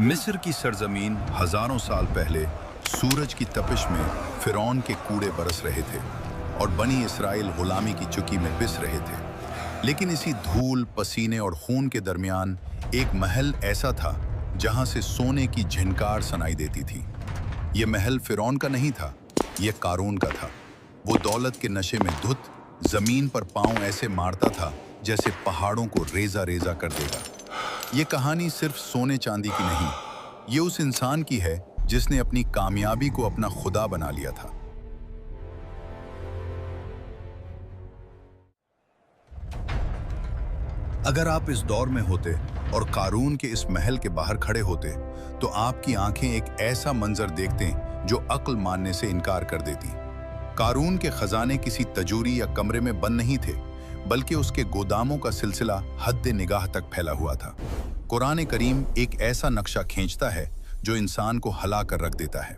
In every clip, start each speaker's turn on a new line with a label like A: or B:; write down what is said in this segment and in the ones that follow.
A: मिस्र की सरजमीन हजारों साल पहले सूरज की तपिश में फिरौन के कूड़े बरस रहे थे और बनी इसराइल गुलामी की चुकी में पिस रहे थे। लेकिन इसी धूल, पसीने और खून के दरमियान एक महल ऐसा था जहां से सोने की झिनकार सुनाई देती थी। ये महल फिरौन का नहीं था, ये कारून का था। वो दौलत के नशे में धुत जमीन पर पांव ऐसे मारता था जैसे पहाड़ों को रेजा रेजा कर देगा। ये कहानी सिर्फ सोने चांदी की नहीं, ये उस इंसान की है जिसने अपनी कामयाबी को अपना खुदा बना लिया था। अगर आप इस दौर में होते और कारून के इस महल के बाहर खड़े होते तो आपकी आंखें एक ऐसा मंजर देखते जो अक्ल मानने से इनकार कर देती। कारून के खजाने किसी तजूरी या कमरे में बंद नहीं थे, बल्कि उसके गोदामों का सिलसिला हद्दे निगाह तक फैला हुआ था। कुरान करीम एक ऐसा नक्शा खींचता है जो इंसान को हिला कर रख देता है।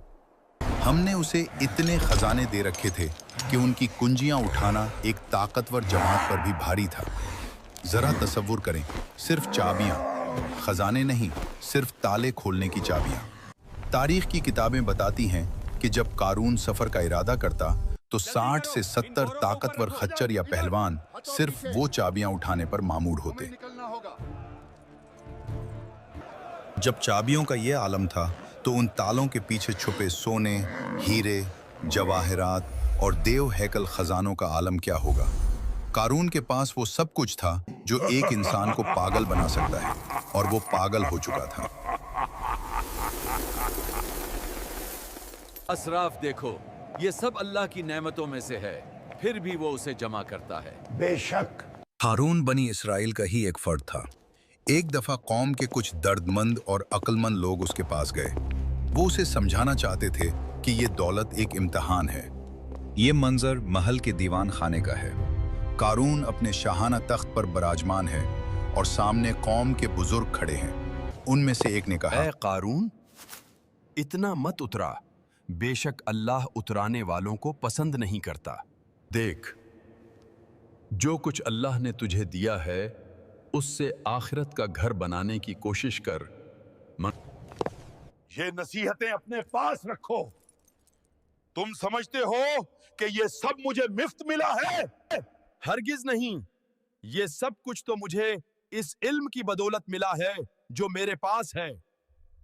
A: हमने उसे इतने खजाने दे रखे थे कि उनकी कुंजियां उठाना एक ताकतवर जमात पर भी भारी था। जरा तसव्वुर करें, सिर्फ चाबियां, खजाने नहीं, सिर्फ ताले खोलने की चाबियां। तारीख की किताबें बताती हैं कि जब कारून सफर का इरादा करता तो 60 से 70 ताकतवर खच्चर या पहलवान सिर्फ वो चाबियां उठाने पर मामूर होते। जब चाबियों का ये आलम था तो उन तालों के पीछे छुपे सोने, हीरे, जवाहरात और देव हैकल खजानों का आलम क्या होगा। कारून के पास वो सब कुछ था जो एक इंसान को पागल बना सकता है, और वो पागल हो चुका था।
B: असराफ देखो, ये सब अल्लाह की नेमतों में से है, फिर भी वो उसे जमा करता है।
C: बेशक
A: हारून बनी इसराइल का ही एक फर्द था। एक दफा कौम के कुछ दर्दमंद और अक्लमंद लोग उसके पास गए। वो उसे समझाना चाहते थे कि ये दौलत एक इम्तिहान है। ये मंजर महल के दीवान खाने का है। कारून अपने शाहाना तख्त पर बराजमान है और सामने कौम के बुजुर्ग खड़े हैं। उनमें से एक ने कहा,
D: ऐ कारून, इतना मत उतरा, बेशक अल्लाह उतराने वालों को पसंद नहीं करता।
B: देख, जो कुछ अल्लाह ने तुझे दिया है उससे आखिरत का घर बनाने की कोशिश कर।
C: ये नसीहतें अपने पास रखो। तुम समझते हो कि ये सब मुझे मुफ्त मिला है?
D: हरगिज नहीं, ये सब कुछ तो मुझे इस इल्म की बदौलत मिला है जो मेरे पास है।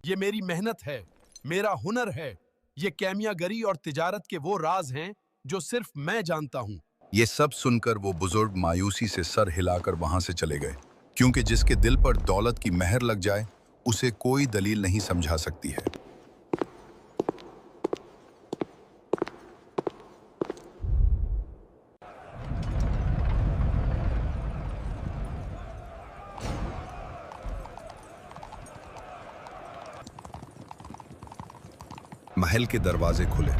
D: ये मेरी मेहनत है, मेरा हुनर है। ये कैमियागरी और तिजारत के वो राज हैं जो सिर्फ मैं जानता हूं।
A: ये सब सुनकर वो बुजुर्ग मायूसी से सर हिलाकर वहां से चले गए, क्योंकि जिसके दिल पर दौलत की मेहर लग जाए उसे कोई दलील नहीं समझा सकती है। महल के दरवाजे खुले।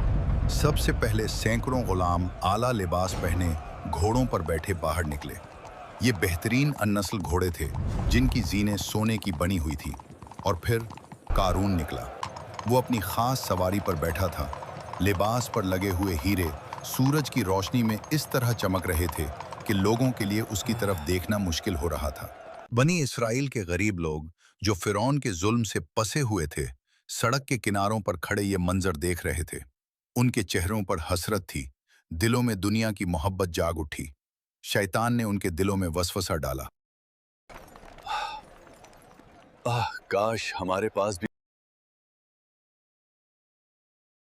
A: सबसे पहले सैकड़ों गुलाम आला लिबास पहने घोड़ों पर बैठे बाहर निकले। ये बेहतरीन अन्नस्ल घोड़े थे जिनकी जीनें सोने की बनी हुई थी। और फिर कारून निकला। वो अपनी खास सवारी पर बैठा था। लिबास पर लगे हुए हीरे सूरज की रोशनी में इस तरह चमक रहे थे कि लोगों के लिए उसकी तरफ देखना मुश्किल हो रहा था। बनी इसराइल के गरीब लोग जो फिरौन के जुल्म से पसे हुए थे, सड़क के किनारों पर खड़े ये मंजर देख रहे थे। उनके चेहरों पर हसरत थी, दिलों में दुनिया की मोहब्बत जाग उठी। शैतान ने उनके दिलों में वसवसा डाला।
B: काश हमारे पास भी